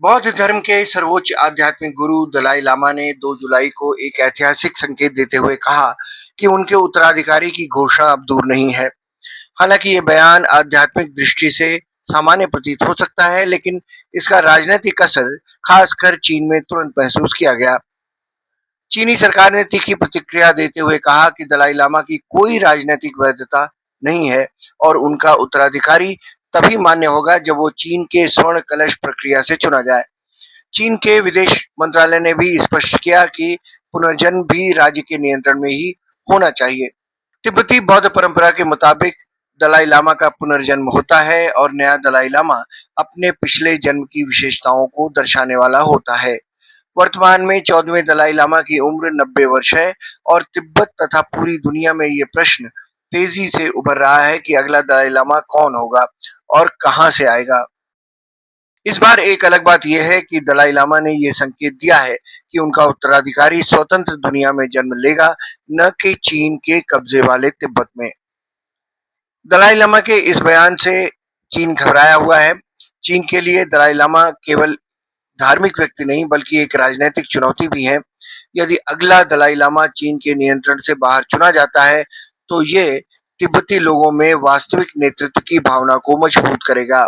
बौद्ध धर्म के सर्वोच्च आध्यात्मिक गुरु दलाई लामा ने 2 जुलाई को एक ऐतिहासिक संकेत देते हुए कहा कि उनके उत्तराधिकारी की घोषणा अब दूर नहीं है। हालांकि ये बयान आध्यात्मिक दृष्टि से सामान्य प्रतीत हो सकता है, लेकिन इसका राजनीतिक असर खासकर चीन में तुरंत महसूस किया गया। चीनी सरकार ने तीखी प्रतिक्रिया देते हुए कहा कि दलाई लामा की कोई राजनीतिक वैधता नहीं है और उनका उत्तराधिकारी तभी मान्य होगा जब वो चीन के स्वर्ण कलश प्रक्रिया से चुना जाए। चीन के विदेश मंत्रालय ने भी स्पष्ट किया कि पुनर्जन्म भी राज्य के नियंत्रण में ही होना चाहिए। तिब्बती बौद्ध परंपरा के मुताबिक दलाई लामा का पुनर्जन्म होता है और नया दलाई लामा अपने पिछले जन्म की विशेषताओं को दर्शाने वाला होता है। वर्तमान में 14वें दलाई लामा की उम्र 90 वर्ष है और तिब्बत तथा पूरी दुनिया में ये प्रश्न तेजी से उभर रहा है कि अगला दलाई लामा कौन होगा और कहां से आएगा। इस बार एक अलग बात यह है कि दलाई लामा ने यह संकेत दिया है कि उनका उत्तराधिकारी स्वतंत्र दुनिया में जन्म लेगा, न कि चीन के कब्जे वाले तिब्बत में। दलाई लामा के इस बयान से चीन घबराया हुआ है। चीन के लिए दलाई लामा केवल धार्मिक व्यक्ति नहीं बल्कि एक राजनीतिक चुनौती भी है। यदि अगला दलाई लामा चीन के नियंत्रण से बाहर चुना जाता है, तो ये तिब्बती लोगों में वास्तविक नेतृत्व की भावना को मजबूत करेगा।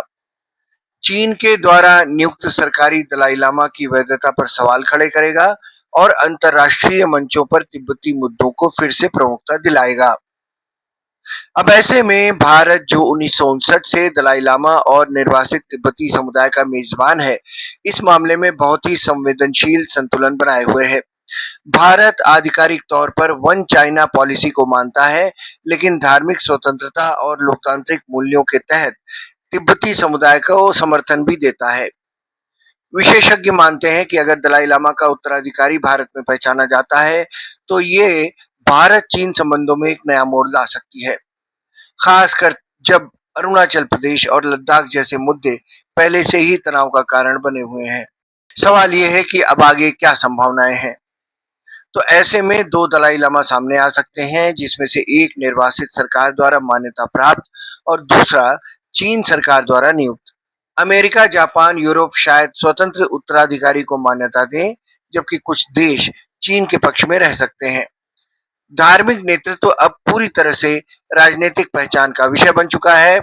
चीन के द्वारा नियुक्त सरकारी दलाई लामा की वैधता पर सवाल खड़े करेगा और अंतर्राष्ट्रीय मंचों पर तिब्बती मुद्दों को फिर से प्रमुखता दिलाएगा। अब ऐसे में भारत, जो 1959 से दलाई लामा और निर्वासित तिब्बती समुदाय का मेजबान है, इस मामले में बहुत ही संवेदनशील संतुलन बनाए हुए है। भारत आधिकारिक तौर पर वन चाइना पॉलिसी को मानता है, लेकिन धार्मिक स्वतंत्रता और लोकतांत्रिक मूल्यों के तहत तिब्बती समुदाय को समर्थन भी देता है। विशेषज्ञ मानते हैं कि अगर दलाई लामा का उत्तराधिकारी भारत में पहचाना जाता है, तो ये भारत चीन संबंधों में एक नया मोड़ ला सकती है, खासकर जब अरुणाचल प्रदेश और लद्दाख जैसे मुद्दे पहले से ही तनाव का कारण बने हुए हैं। सवाल यह है कि अब आगे क्या संभावनाएं हैं। तो ऐसे में 2 दलाई लामा सामने आ सकते हैं, जिसमें से एक निर्वासित सरकार द्वारा मान्यता प्राप्त और दूसरा चीन सरकार द्वारा नियुक्त। अमेरिका, जापान, यूरोप शायद स्वतंत्र उत्तराधिकारी को मान्यता दें, जबकि कुछ देश चीन के पक्ष में रह सकते हैं। धार्मिक नेतृत्व अब पूरी तरह से राजनीतिक पहचान का विषय बन चुका है।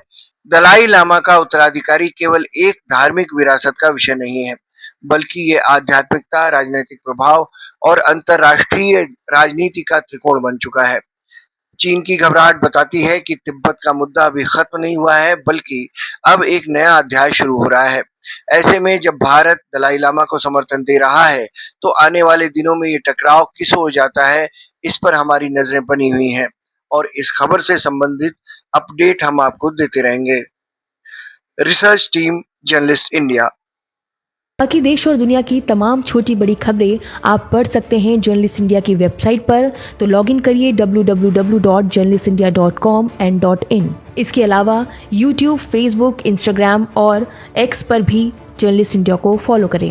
दलाई लामा का उत्तराधिकारी केवल एक धार्मिक विरासत का विषय नहीं है, बल्कि ये आध्यात्मिकता, राजनीतिक प्रभाव और अंतर्राष्ट्रीय राजनीति का त्रिकोण बन चुका है। चीन की घबराहट बताती है कि तिब्बत का मुद्दा अभी खत्म नहीं हुआ है, बल्कि अब एक नया अध्याय शुरू हो रहा है। ऐसे में जब भारत दलाई लामा को समर्थन दे रहा है, तो आने वाले दिनों में ये टकराव किस हो जाता है, इस पर हमारी नजरें बनी हुई हैं और इस खबर से संबंधित अपडेट हम आपको देते रहेंगे। Research team, journalist India. बाकी देश और दुनिया की तमाम छोटी बड़ी खबरें आप पढ़ सकते हैं जर्नलिस्ट इंडिया की वेबसाइट पर। तो लॉग इन करिए www.journalistindia.com and .in। इसके अलावा यूट्यूब, फेसबुक, इंस्टाग्राम और एक्स पर भी जर्नलिस्ट इंडिया को फॉलो करें।